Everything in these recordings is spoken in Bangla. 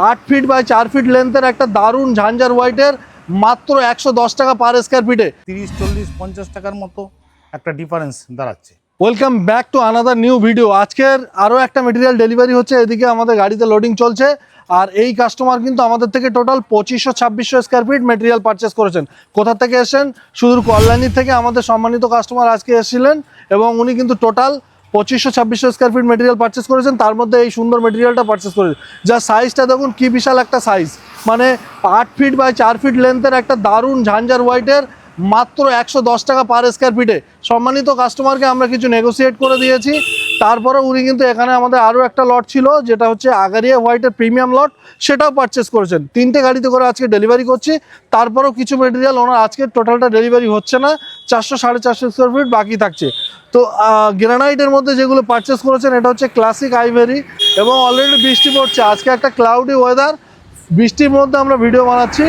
8 ফিট বাই 4 ফিট লেন্থের একটা দারুণ ঝাঞ্ঝার হোয়াইটের মাত্র 110 টাকা পার স্কয়ার ফিটে 30-40-50 টাকার মতো একটা ডিফারেন্স দাঁড়াচ্ছে। Welcome back to another new video. আজকের আরও একটা মেটেরিয়াল ডেলিভারি হচ্ছে, এদিকে আমাদের গাড়িতে লোডিং চলছে। আর এই কাস্টমার কিন্তু আমাদের থেকে total 2500-2600 square feet material purchase করেছেন। কোথা থেকে এসেছেন? সুদূর কল্যাণী থেকে আমাদের সম্মানিত কাস্টমার আজকে এসেছিলেন এবং উনি কিন্তু total 2500-2600 square feet material purchase করেছেন। তার মধ্যে এই সুন্দর মেটেরিয়ালটা পারচেস করেছেন, যা সাইজটা দেখুন কি বিশাল একটা সাইজ, মানে 8 ফিট বাই 4 ফিট লেন্থের একটা দারুণ ঝাঞ্ঝার হোয়াইটের মাত্র 110 টাকা পার স্কয়ার ফিটে। সম্মানিত কাস্টমারকে আমরা কিছু নেগোসিয়েট করে দিয়েছি। তারপরে উনি কিন্তু এখানে আমাদের আরও একটা লট ছিল, যেটা হচ্ছে আগারিয়া হোয়াইটের প্রিমিয়াম লট, সেটাও পারচেস করেছেন। 3টে গাড়িতে করে আজকে ডেলিভারি করছি। তারপরেও কিছু মেটেরিয়াল ওনার আজকে টোটালটা ডেলিভারি হচ্ছে না, 400-450 স্কয়ার ফিট বাকি থাকছে। তো গ্রানাইটের মধ্যে যেগুলো পারচেস করেছেন, এটা হচ্ছে ক্লাসিক আইভেরি এবং অলরেডি বৃষ্টি পড়ছে। আজকে একটা ক্লাউডি ওয়েদার, বৃষ্টির মধ্যে আমরা ভিডিও বানাচ্ছি।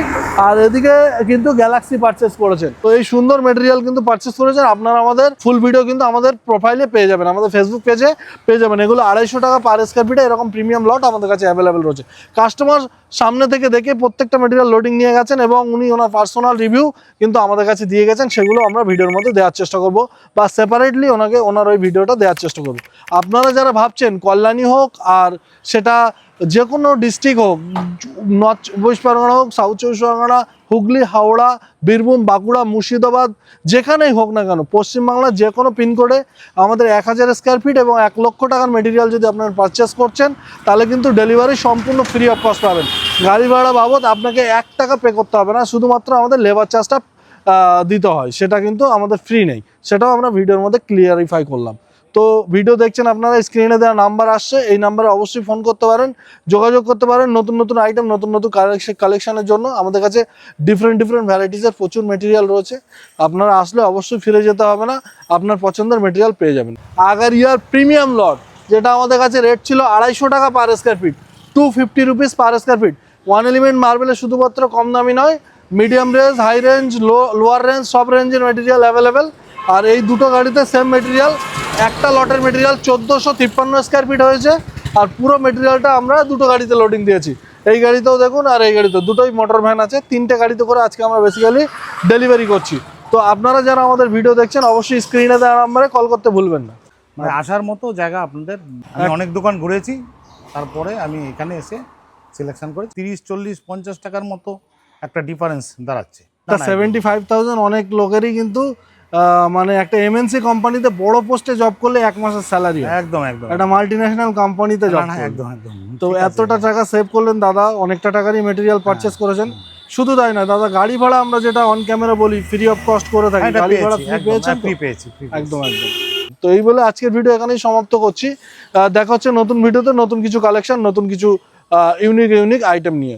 আর এদিকে কিন্তু গ্যালাক্সি পারচেস করেছেন। তো এই সুন্দর মেটেরিয়াল কিন্তু পারচেস করেছেন। আপনারা আমাদের ফুল ভিডিও কিন্তু আমাদের প্রোফাইলে পেয়ে যাবেন, আমাদের ফেসবুক পেজে পেয়ে যাবেন। এগুলো 250 টাকা পার স্কয়ার ফিটে এরকম প্রিমিয়াম লট আমাদের কাছে অ্যাভেলেবেল রয়েছে। কাস্টমার সামনে থেকে দেখে প্রত্যেকটা মেটেরিয়াল লোডিং নিয়ে গেছেন এবং উনি ওনার পার্সোনাল রিভিউ কিন্তু আমাদের কাছে দিয়ে গেছেন। সেগুলো আমরা ভিডিওর মধ্যে দেওয়ার চেষ্টা করব, বা সেপারেটলি ওনার ওই ভিডিওটা দেওয়ার চেষ্টা করব। আপনারা যারা ভাবছেন কল্যাণী হোক আর সেটা যে কোনো ডিস্ট্রিক্ট হোক, নর্থ 24 পরগনা হোক, সাউথ 24 পরগনা, হুগলি, হাওড়া, বীরভূম, বাঁকুড়া, মুর্শিদাবাদ, যেখানেই হোক না কেন, পশ্চিমবাংলার যে কোনো পিনকোডে আমাদের 1000 স্কয়ার ফিট এবং 1 লক্ষ টাকার মেটেরিয়াল যদি আপনারা পারচেস করছেন, তাহলে কিন্তু ডেলিভারি সম্পূর্ণ ফ্রি অফ কস্ট পাবেন। গাড়ি ভাড়া বাবদ আপনাকে 1 টাকা পে করতে হবে না, শুধুমাত্র আমাদের লেবার চার্জটা দিতে হয়, সেটা কিন্তু আমাদের ফ্রি নেই। সেটাও আমরা ভিডিওর মধ্যে ক্লিয়ারিফাই করলাম। তো ভিডিও দেখছেন আপনারা, স্ক্রিনে দেওয়া নাম্বার আসছে, এই নাম্বারে অবশ্যই ফোন করতে পারেন, যোগাযোগ করতে পারেন। নতুন নতুন আইটেম, নতুন নতুন কালেকশনের জন্য আমাদের কাছে ডিফারেন্ট ভ্যারাইটিসের প্রচুর মেটেরিয়াল রয়েছে। আপনারা আসলে অবশ্যই ফিরে যেতে হবে না, আপনার পছন্দের মেটেরিয়াল পেয়ে যাবেন। আগারিয়ার প্রিমিয়াম লট, যেটা আমাদের কাছে রেট ছিল 250 টাকা per square feet, 250 rupees per square feet. 1 element মার্বেলের শুধুমাত্র কম দামি নয়, medium range, high range, lower range, সব রেঞ্জের মেটেরিয়াল অ্যাভেলেবেল। আর এই দুটো গাড়িতে সেম মেটেরিয়াল, একটা লটের মেটেরিয়াল 1453 স্কয়ার ফিট হয়েছে। আর পুরো মেটেরিয়ালটা আমরা দুটো গাড়িতে লোডিং দিয়েছি। এই গাড়িতেও দেখুন আর এই গাড়িতেও, দুটোই মোটর ভ্যান আছে। 3টে গাড়িতে করে আজকে আমরা বেসিক্যালি ডেলিভারি করছি। তো আপনারা যারা আমাদের ভিডিও দেখছেন, অবশ্যই স্ক্রিনে দেওয়া নাম্বারে কল করতে ভুলবেন না। মানে আসার মতো জায়গা আপনাদের। আমি অনেক দোকান ঘুরেছি, তারপরে আমি এখানে এসে সিলেকশন করে 30-40-50 টাকার মতো একটা ডিফারেন্স দাঁড়াচ্ছে। 75,000 অনেক লোকেরই কিন্তু মানে একটা এমএনসি কোম্পানিতে বড় পোস্টে জব করলে 1 মাসের স্যালারি, একদম একটা মাল্টিন্যাশনাল কোম্পানিতে জব, একদম। তো এতটা টাকা সেভ করলেন দাদা, অনেকটা টাকারই মেটেরিয়াল পারচেস করেছেন। শুধু তাই না দাদা, গাড়ি ভাড়া আমরা যেটা অন ক্যামেরা বলি ফ্রি অফ কস্ট করে থাকি, গাড়ি ভাড়া ফ্রি পেয়েছেন? একদম। তো এই বলে আজকের ভিডিও এখানেই সমাপ্ত করছি। দেখা হচ্ছে নতুন ভিডিওতে, নতুন কিছু কালেকশন, নতুন কিছু ইউনিক আইটেম নিয়ে।